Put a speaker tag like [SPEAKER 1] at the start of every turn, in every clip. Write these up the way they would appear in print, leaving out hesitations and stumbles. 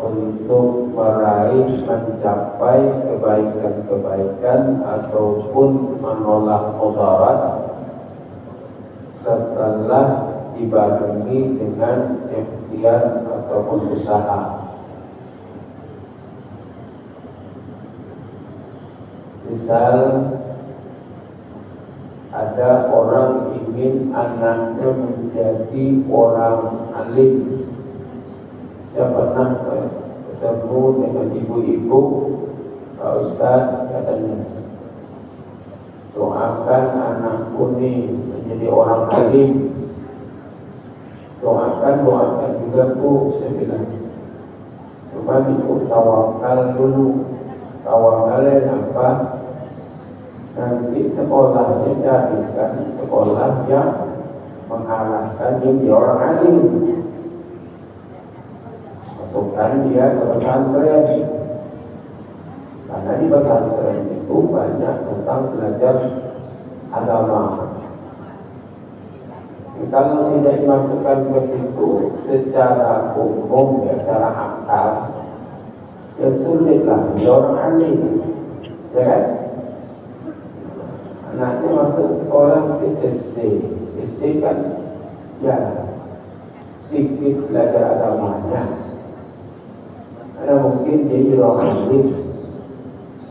[SPEAKER 1] untuk meraih mencapai kebaikan-kebaikan ataupun menolak mudarat setelah dibarengi dengan ikhtiar ataupun usaha. Misal ada orang ingin anaknya menjadi orang alim. Saya pernah ketemu dengan ibu-ibu, Pak Ustaz katanya, doakan anakku nih menjadi orang alim. Doakan juga Bu, saya bilang. Cuma itu tawakal dulu. Tawakalnya apa? Nanti sekolahnya carikan sekolah yang mengarahkan dia orang alim. Masukkan dia ke pesantren. Karena di pesantren itu banyak tentang belajar agama. Kalau tidak dimasukkan ke situ secara umum, ya, secara akal, ya sulitlah dia orang alim, ya kan? Anaknya masuk sekolah di SD kan, ya sedikit belajar agamanya. Karena mungkin dia jadi orang alim,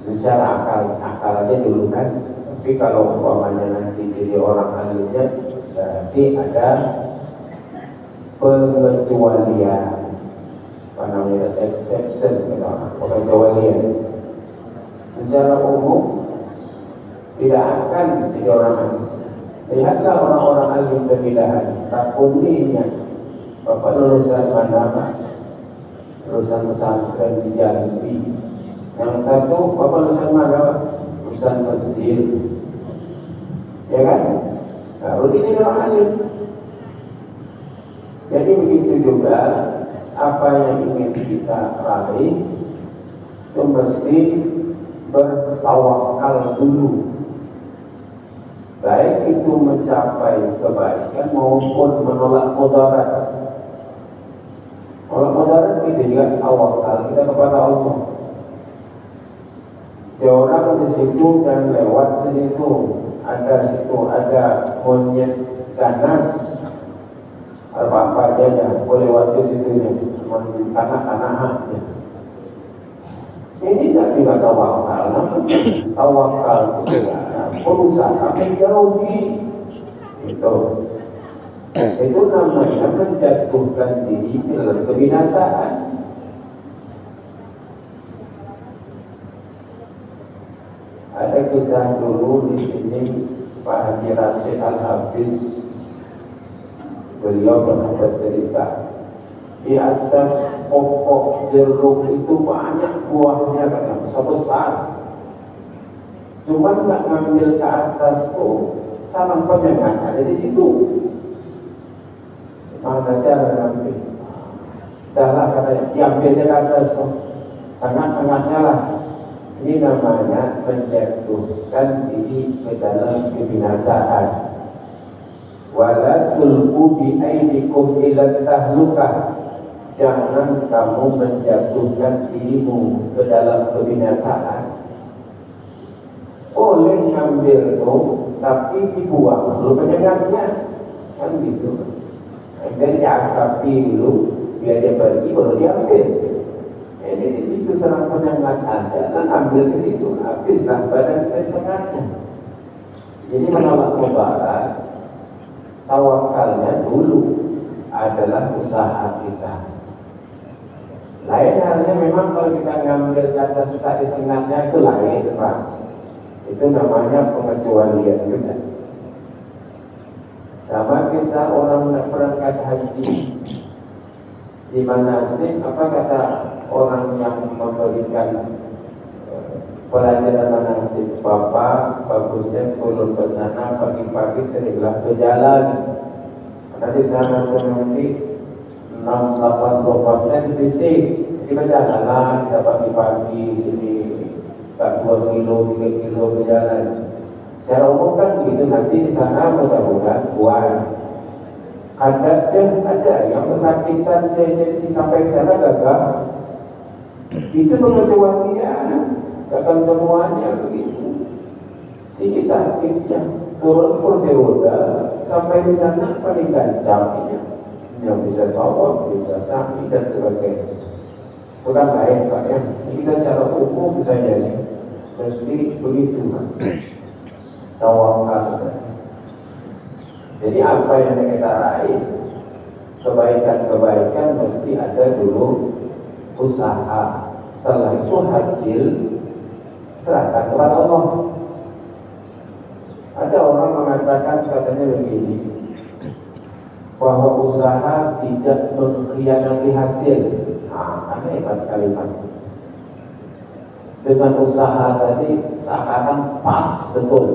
[SPEAKER 1] secara akal aja dulu kan. Tapi kalau umpamanya nanti jadi orang alimnya, berarti ada pengecualian, apa namanya, exception, pengecualian. Secara umum tidak akan jadi orang alim. Lihatlah orang-orang alim berbedaan. Takuninya, bapak lulusan mana? Lulusan pesantren di Jambi. Yang satu bapak lulusan mana? Lulusan Mesir. Ya kan? Nah, ini orang alim. Jadi begitu juga apa yang ingin kita raih itu mesti bertawakal dulu. Baik itu mencapai kebaikan maupun menolak mudarat. Menolak mudarat itu juga tawakal kita kepada Allah. Orang di situ dan lewat di situ ada monyet ganas, apa aja ya, boleh lewat di situ ya, tanah-tanahan. Ini tidak tawakal, tawakal itu berusaha menjauhi itu namanya menjatuhkan diri dalam kebinasaan. Ada kisah dulu di sini Pak Haji Rashid Al-Hafiz, beliau pernah bercerita di atas pokok jeruk itu banyak buahnya, kata besar-besar. Cuma nggak ngambil ke atas tuh, salah penyengat ada di situ. Mana cara ngambil? Salah katanya, diambilnya ke atas tuh, sangat-sangatnya lah. Ini namanya menjatuhkan diri ke dalam kebinasaan. Wala tulqu bi aydikum ila tahlukah. Jangan kamu menjatuhkan dirimu ke dalam kebinasaan. Boleh ngambil tuh, tapi dibuang dulu penyengatnya, kan gitu. Dan diasapi dulu, biar dia pergi baru diambil. Ini di situ serang penyengat ada, dan ambil ke situ, habislah badan sengatnya. Jadi menolak mudarat, tawakalnya dulu adalah usaha kita. Lain halnya memang kalau kita ngambil kata suka disengatnya itu lain, Pak. Itu namanya pengecualian juga. Sama kisah orang berangkat haji di manasik, apa kata orang yang memberikan pelajaran manasik, Bapak bagusnya sebelum ke sana pagi-pagi seringlah berjalan. Karena di sana nanti 6-80% fisik, jadi berjalan kita pagi-pagi sini 2 kilo, 3 kilo berjalan. Secara umum kan begitu, nanti di sana mudah-mudahan kuat. Ada yang kesakitan, jadi sampai ke sana gagah Itu pengecualian dia, akan semuanya begitu. Sikit sakitnya, turun kursi roda, sampai di sana paling gancangnya, yang bisa bawa, bisa sakit dan sebagainya. Bukan lain Pak ya, kita secara umum bisa jadi mesti begitu Pak. Tawakal. Jadi apa yang kita raih, kebaikan-kebaikan mesti ada dulu usaha. Setelah itu hasil serahkan kepada Allah. Ada orang mengatakan katanya begini, bahwa usaha tidak mengkhianati hasil. Aneh kalimat. Dengan usaha tadi seakan pas betul.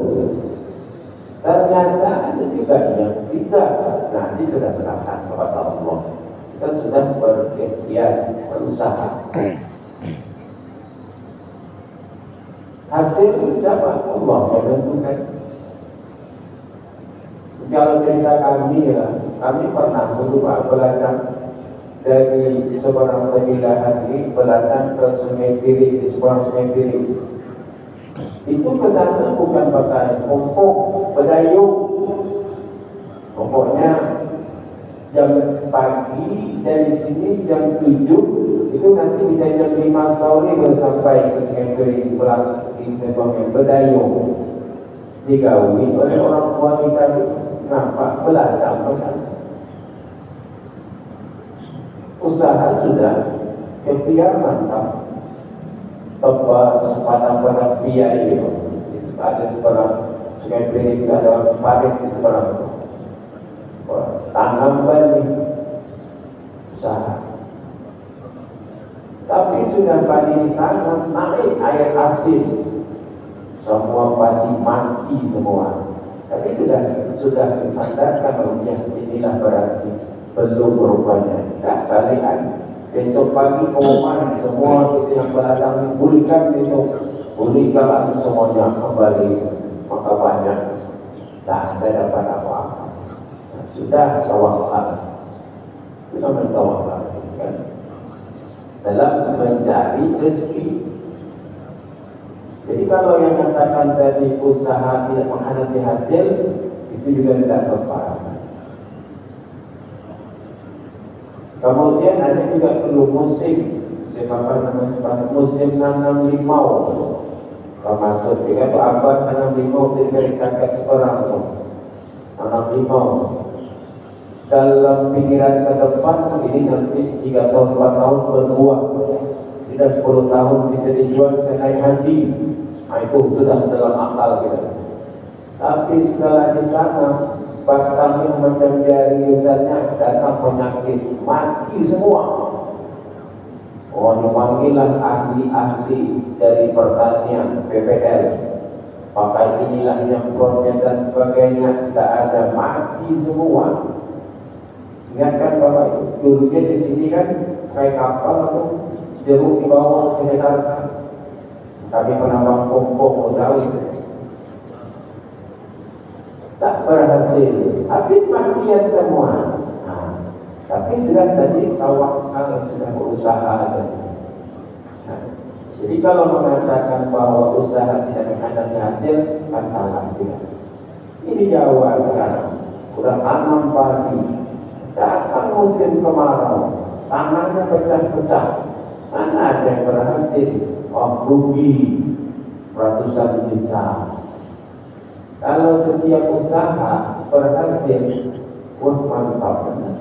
[SPEAKER 1] Ternyata ada juga yang tidak. Nah, ini sudah serahkan kepada Allah. Kita sudah berikhtiar, berusaha. Hasil siapa? Allah yang menentukan. Kalau cerita kami ya, kami pernah dulu Pak belajar dari seberang Tebilah Hadi belajar ke Sungai Piri, di seberang Sungai Piri. Itu ke sana bukan pakai pokok berdayung. Pokoknya jam pagi dari sini jam 7 itu nanti bisa jam 5 sore baru sampai ke Sungai Piri di Sungai berdayung. Digawi oleh orang tua kita itu nampak belajar ke sana. Usaha sudah ikhtiar mantap. Tebas padang-padang biaya itu ada seberang Sungai Piri, ada parit di seberang. Tanam balik usaha. Tapi sudah padi ditanam, naik air asin, semua padi mati semua. Tapi sudah disandarkan oleh inilah berarti belum rupanya. Tak balikan. Besok pagi pengumuman semua kita yang berdatang pulihkan besok, pulihkan semuanya kembali, maka banyak tak ada dapat apa-apa. Sudah tawakal, kita mentawakal kan? Dalam mencari rezeki. Jadi kalau yang katakan tadi usaha tidak menghadapi hasil, itu juga tidak tepat. Kemudian ada juga perlu musim musim nanam limau. Termasuk juga abad nanam limau dari kakak seorang nanam limau. Dalam pikiran ke depan ini nanti 3 tahun 4 tahun berbuah, tidak 10 tahun bisa dijual, bisa naik haji. Nah, itu sudah dalam akal kita. Tapi setelah ditanam batangnya macam jari misalnya datang penyakit mati semua. Oh, dipanggillah ahli-ahli dari pertanian PPL. Pakai inilah yang proses dan sebagainya, tidak ada, mati semua. Ingatkan Bapak itu, dulunya di sini kan kayak kapal atau jeruk di bawah ke daratan. Kami penambang pokok modal itu. Tak berhasil, habis makian semua. Nah, tapi sudah tadi tawakal, sudah berusaha. Nah, jadi kalau mengatakan bahwa usaha tidak menghadapi hasil, kan salah juga. Ini Jawa sekarang, sudah tanam padi, datang musim kemarau, tanahnya pecah-pecah, mana ada yang berhasil? Oh, rugi ratusan juta. Kalau setiap usaha berhasil, wah mantap benar.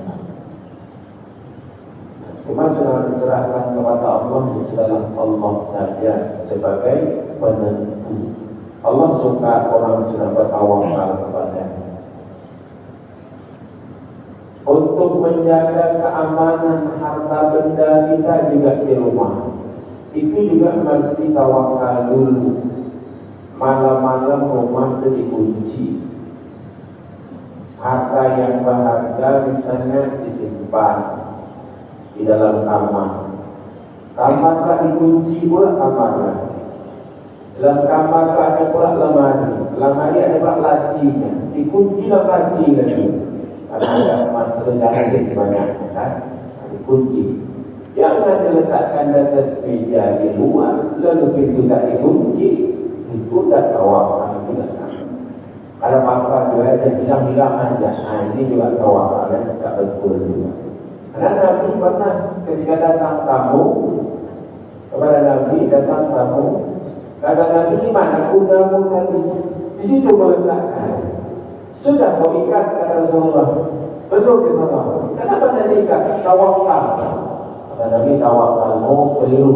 [SPEAKER 1] Cuma sudah diserahkan kepada Allah, sudahlah Allah saja sebagai penentu. Allah suka orang sudah bertawakal kepada-Nya. Untuk menjaga keamanan harta benda kita juga di rumah, itu juga mesti tawakal dulu. Malam-malam rumah itu dikunci. Harta yang berharga misalnya disimpan di dalam kamar. Kamarnya dikunci pula kamarnya. Dalam kamar ada pula lemari. Lemari ada pula lacinya. Dikunci dalam laci lagi. Karena ada emas rendah banyak kan? Dikunci. Jangan diletakkan di atas meja di luar, lalu pintu tak dikunci. Itu tak tawakal juga. Kalau apa juga ada hilang-hilang aja. Nah ini juga tawakal dan tak betul juga. Karena Nabi pernah ketika datang tamu kepada Nabi, datang tamu, kata Nabi di mana kudamu tadi? Di situ meletakkan. Sudah kau ikat, kata Rasulullah. Belum ke sana. Kenapa tadi ikat? Tawakal. Kata Nabi, tawakalmu keliru.